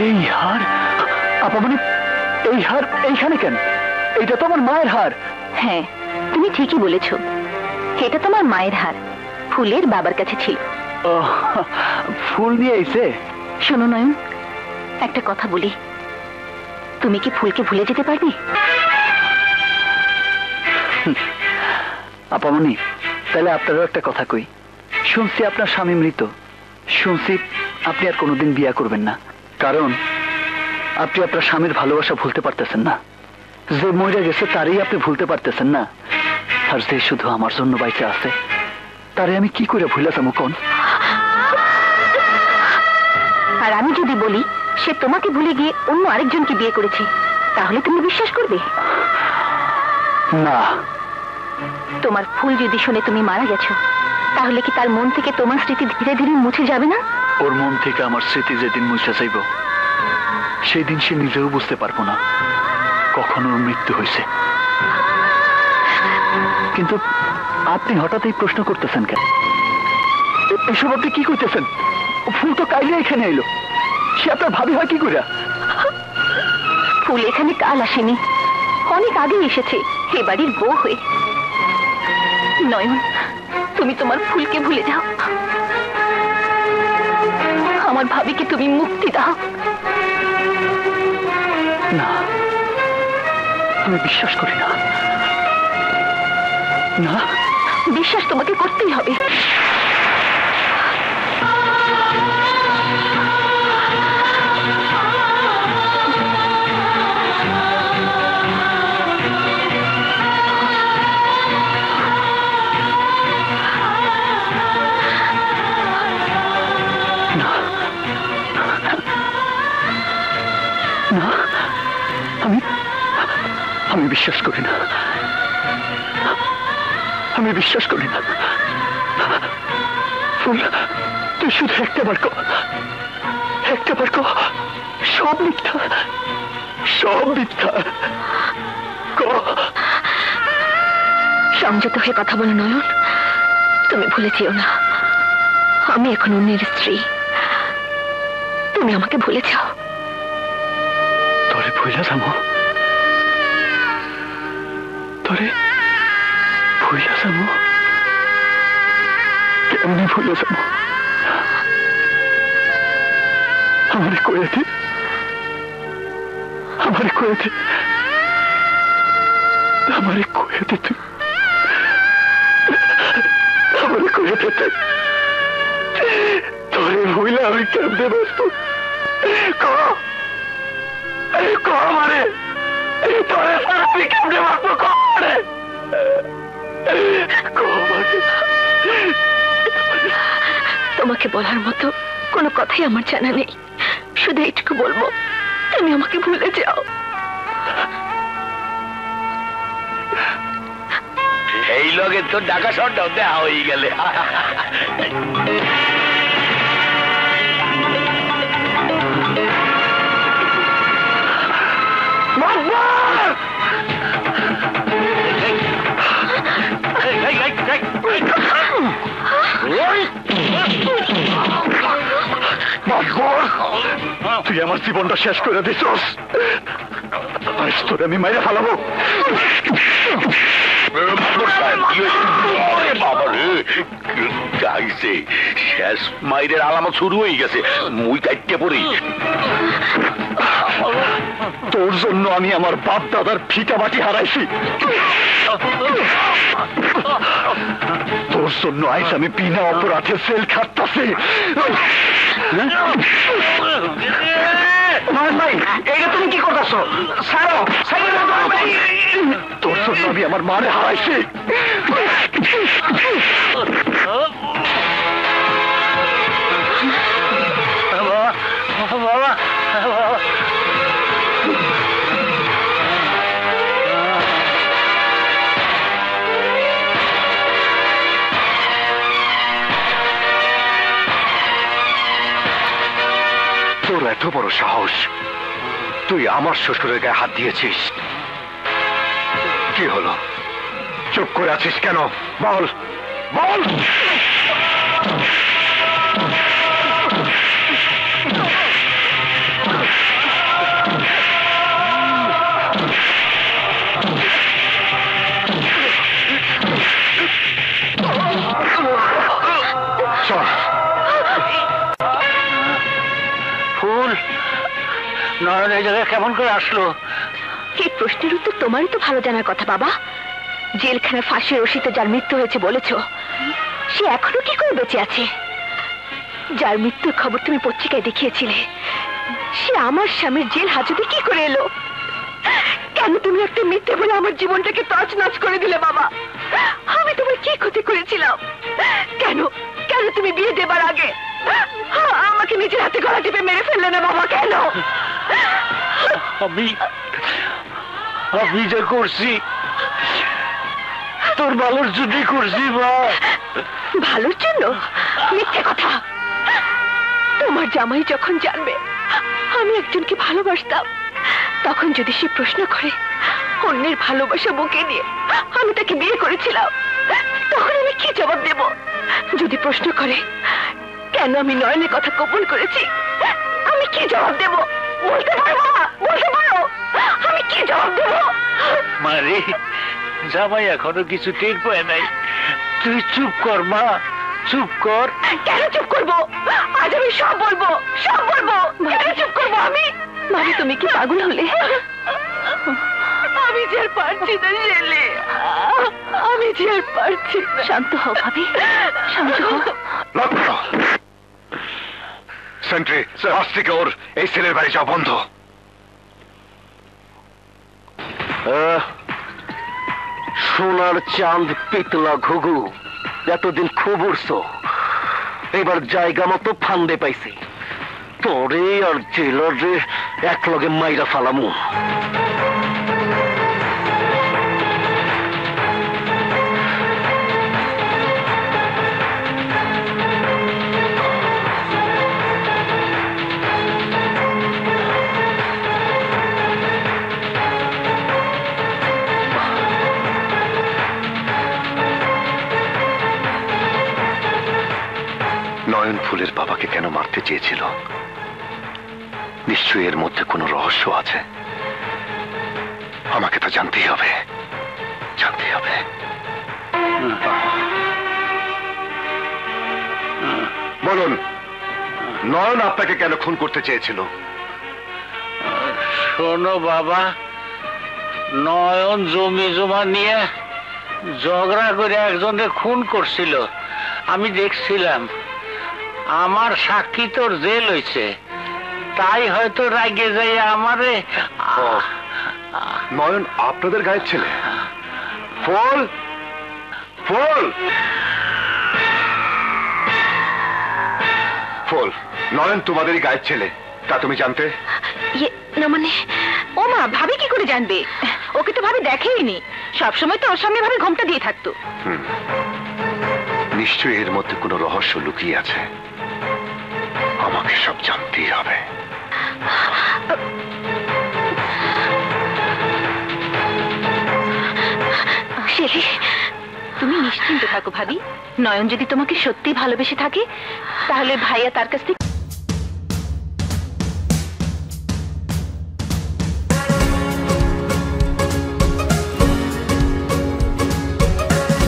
এই হার আপা মানে এই হার এইখানে কেন? এটা তো আমার মায়ের হার। হ্যাঁ, তুমি ঠিকই বলেছ, এটা তোমার মায়ের হার, ফুলের বাবার কাছে ছিল। ফুল নিয়ে এসে। শোনো নয়ন, একটা কথা বলি, তুমি কি ফুলকে ভুলে যেতে পারবে? আপামনি, তাহলে আপনারও একটা কথা কই। শুনছি আপনার স্বামী মৃত, শুনছি আপনি আর কোনোদিন বিয়ে করবেন না, কারণ আপনি আপনার স্বামীর ভালোবাসা ভুলতে পারতেছেন না। যে মরে গেছে তারই আপনি ভুলতে পারতেছেন না, আর যে শুধু আমার জন্য বাইচে আছে তারে আমি কি করে ভুলে যাবো কোন? আর আমি যদি বলি সে তোমাকে ভুলে গিয়ে অন্য আরেকজনকে বিয়ে করেছে, তাহলে তুমি বিশ্বাস করবে? না। তোমার ফুল যদি শুনে তুমি মারা গেছো, তাহলে কি তার মন থেকে তোমার স্মৃতি ধীরে ধীরে মুছে যাবে না? ওর মন থেকে আমার স্মৃতি যেদিন মুছে যাইব, সেই দিন সে নিজেও বুঝতে পারবো না কখন ওর মৃত্যু হয়েছে। কিন্তু আপনি হঠাৎ এই প্রশ্ন করতেছেন কেন? এসব আপনি কি করতেছেন? ফুল তো কাইলে এখানে এলো, সে আপনার ভাবি হয় কি করে? ফুল এখানে কাল আসেনি, অনেক আগে এসেছে এ বাড়ির বউ হয়ে। নয়ন, তুমি তোমার ফুলকে ভুলে যাও, আমার ভাবিকে তুমি মুক্তি দাও। না, আমি বিশ্বাস করি না। না, বিশ্বাস তোমাকে করতেই হবে। না, আমি বিশ্বাস করি না, আমি বিশ্বাস করি না। ফুল, তুই শুধু একটা বার কর, সব মিথ্যা, সব মিথ্যা। সংযত হয়ে কথা বলো নয়ন, তুমি ভুলে যেও না আমি এখন অন্যের স্ত্রী, তুমি আমাকে ভুলে যাও। তোরে ভুলে যাবো? তোরে ভুলে যাবো? কেমনি ভুলে যাবো? আমারে কয়েতে, আমারে কয়েতে, আমারে কয়েতে তুই, আমারে কয়েতে তুই, তোরে ভুলে আমি কেমনে বাঁচবো? আমারে তোরে আমি কেমনে বাঁচবো? তোমাকে বলার মতো কোনো কথাই আমার জানা নেই, শুধু এইটুকু বলবো, তুমি আমাকে ভুলে যাও। এই লগে তো ঢাকা শহরটাও দেওয়া হয়ে গেলে। তুই আমার জীবনটা শেষ করে দিছস, আজ তোরে আমি মাইরে ফেলাবো। শেষ মাইরের আলামত শুরু হয়ে গেছে, মুই কাটতে পড়ি। তোর জন্য আমি আমার বাপ দাদার ফিটা বাটি হারাইছি, তোর জন্য আইস আমি বিনা অপরাধে সেল খাটতাছি। এইটা তুমি কি করতেছো? তোর জন্য আমি আমার মারে হারাইছি। বাবা, তোর এত বড় সাহস, তুই আমার শ্বশুরের গায়ে হাত দিয়েছিস। কি হলো, চুপ করে আছিস কেন? বল বল। চল। ফুল, নয়ন এই জায়গায় কেমন করে আসলো? এই প্রশ্নের উত্তর তোমারই তো ভালো জানার কথা বাবা। জেলখানা ফাঁসির রশিতে যার মৃত্যু হয়েছে বলেছ, সে এখনো কি করে বেঁচে আছে? যার মৃত্যুর খবর তুমি পত্রিকায় দেখিয়েছিলে, সে আমার স্বামীর জেল হাজতে কি করে এলো? কেন তুমি একটা মিথ্যে বলে আমার জীবনটাকে তছনছ করে দিলে বাবা? আমি তোমার কি ক্ষতি করেছিলাম? কেন কেন তুমি বিয়ে দেবার আগে আমাকে নিজের হাতে গলা টিপে মেরে ফেললে না বাবা? কেন? আমি যা করছি তোর ভালোর জন্যই করছি মা। ভালোর জন্য? মিথ্যে কথা। তোমার জামাই যখন জানবে আমি একজনকে ভালোবাসতাম, তখন যদি সে প্রশ্ন করে অন্যের ভালোবাসা বুকে নিয়ে আমি তাকে বিয়ে করেছিলাম, তখন আমি কি জবাব দেব? যদি প্রশ্ন করে কেন আমি নয়নের কথা গোপন করেছি, আমি কি জবাব দেব? বলতে পারবো না? বলতে পারো আমি কি জবাব দেব? মারে, জামাই এখনো কিছু টের পায় নাই। তুই চুপ কর মা, চুপ কর। কেন চুপ করবো? আজ আমি সব বলবো, সব বলবো। কেন চুপ করবো আমি? মানে তুমি কি পাগল হলে? আমি যে আর পারছি না শেলে, আমি যে আর পারছি না। শান্ত হও ভাবি, শান্ত হও। সেন্ট্রি, আজ থেকে ওর এই ছেলের বাড়ি যাওয়া বন্ধ। সোনার চাঁদ পিতলা ঘুঘু, এতদিন খুব উড়ছো, এবার জায়গা মতো ফান্দে পাইছি। তোরে আর জেলারে এক লগে মাইরা ফালামু। নয়ন ফুলের বাবাকে কেন মারতে চেয়েছিল? নিশ্চয়ই এর মধ্যে কোনো রহস্য আছে। আমাকে তো জানতেই হবে, জানতেই হবে। বলুন, নয়ন আপনাকে কেন খুন করতে চেয়েছিল? শোনো বাবা, নয়ন জমি জমা নিয়ে ঝগড়া করে একজনকে খুন করছিল, আমি দেখছিলাম। আমার সাক্ষী তোর জেল হয়েছে, তাই হয়তো রাগে যাই আমারে। নয়ন আপনাদের গায়ের ছেলে? ফুল, ফুল, ফুল, নয়ন তোমাদেরই গায়ের ছেলে, তা তুমি জানতে? না মানে, ও মা, ভাবি কি করে জানবে? ওকে তো ভাবি দেখেইনি, সবসময় তো ওর সামনে ভাবে ঘোমটা দিয়ে থাকতো। নিশ্চয়ই এর মধ্যে কোনো রহস্য লুকিয়ে আছে, আমাকে সব জানতেই হবে। শেলি, তুমি নিশ্চিন্ত থাকো ভাবি। নয়ন যদি তোমাকে সত্যি ভালোবেসে থাকে, তাহলে ভাইয়া তার কাছ থেকে